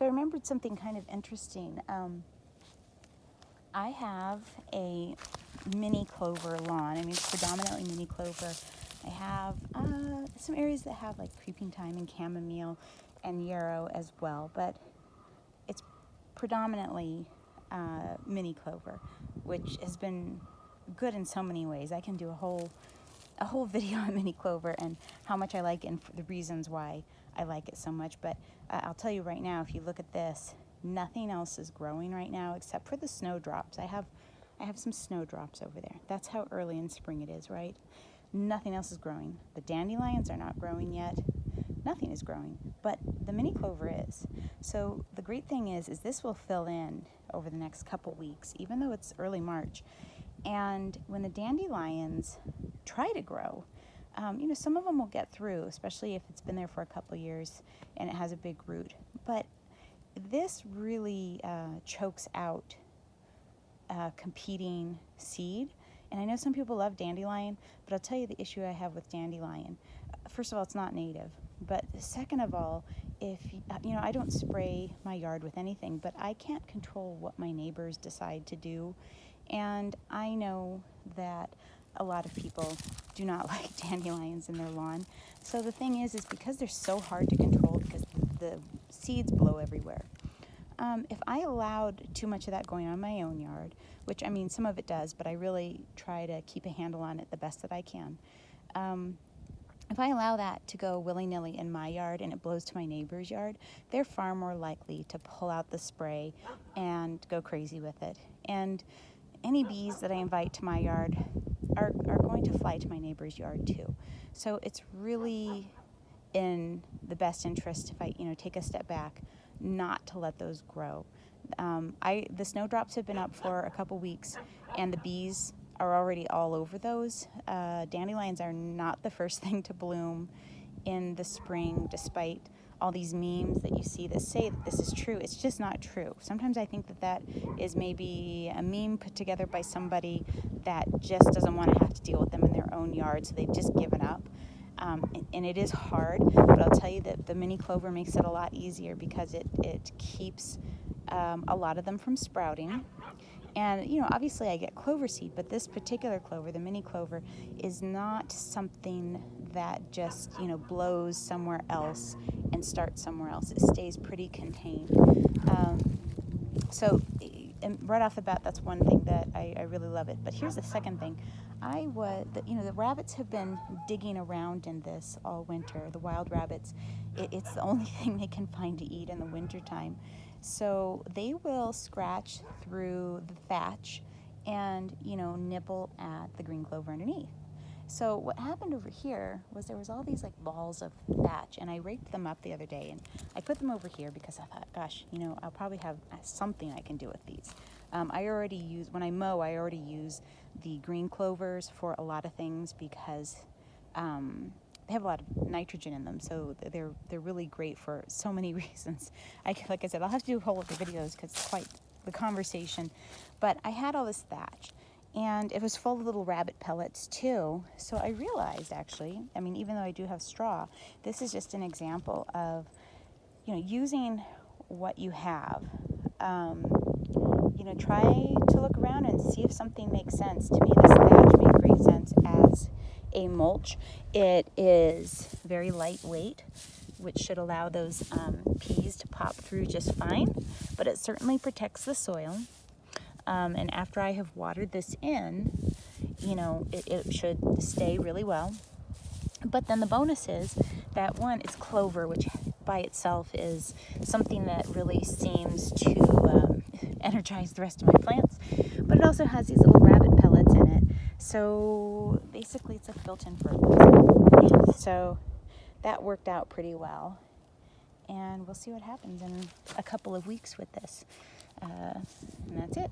So I remembered something kind of interesting. I have a mini clover lawn. I mean, it's predominantly mini clover. I have some areas that have like creeping thyme and chamomile and yarrow as well, but it's predominantly mini clover, which has been good in so many ways. I can do a whole video on mini clover and how much I like it and the reasons why I like it so much. But I'll tell you right now, if you look at this, nothing else is growing right now except for the snowdrops. I have some snowdrops over there. That's how early in spring it is, right? Nothing else is growing. The dandelions are not growing yet. Nothing is growing, but the mini clover is. So the great thing is this will fill in over the next couple weeks, even though it's early March. And when the dandelions try to grow, some of them will get through, especially if it's been there for a couple years and it has a big root. But this really chokes out competing seed. And I know some people love dandelion, but I'll tell you the issue I have with dandelion. First of all, it's not native. But second of all, if I don't spray my yard with anything, but I can't control what my neighbors decide to do. And I know that a lot of people do not like dandelions in their lawn. So the thing is because they're so hard to control because the seeds blow everywhere. If I allowed too much of that going on in my own yard, which, I mean, some of it does, but I really try to keep a handle on it the best that I can. If I allow that to go willy-nilly in my yard and it blows to my neighbor's yard, they're far more likely to pull out the spray and go crazy with it. And any bees that I invite to my yard are going to fly to my neighbor's yard too. So it's really in the best interest if I take a step back, not to let those grow. The snowdrops have been up for a couple weeks, and the bees are already all over those. Dandelions are not the first thing to bloom in the spring, despite all these memes that you see that say that this is true. It's just not true. Sometimes I think that is maybe a meme put together by somebody that just doesn't want to have to deal with them in their own yard, so they've just given up. And it is hard, but I'll tell you that the mini clover makes it a lot easier because it keeps a lot of them from sprouting. And, obviously I get clover seed, but this particular clover, the mini clover, is not something that just, blows somewhere else and starts somewhere else. It stays pretty contained. So right off the bat, that's one thing that I really love it. But here's the second thing. The rabbits have been digging around in this all winter. The wild rabbits, it's the only thing they can find to eat in the wintertime. So they will scratch through the thatch and, nibble at the green clover underneath. So what happened over here was there was all these like balls of thatch, and I raked them up the other day, and I put them over here because I thought, gosh, I'll probably have something I can do with these. When I mow, I already use the green clovers for a lot of things because they have a lot of nitrogen in them, so they're really great for so many reasons. Like I said, I'll have to do a whole other videos because it's quite the conversation. But I had all this thatch, and it was full of little rabbit pellets too. So I realized, actually, even though I do have straw, this is just an example of, using what you have. Try to look around and see if something makes sense. To me, this thatch made great sense as a mulch. It is very lightweight, which should allow those peas to pop through just fine, but it certainly protects the soil. And after I have watered this in, it should stay really well. But then the bonus is that one, it's clover, which by itself is something that really seems to energize the rest of my plants. But it also has these little rabbit pellets in it. So basically it's a built-in fertilizer. So that worked out pretty well. And we'll see what happens in a couple of weeks with this. And that's it.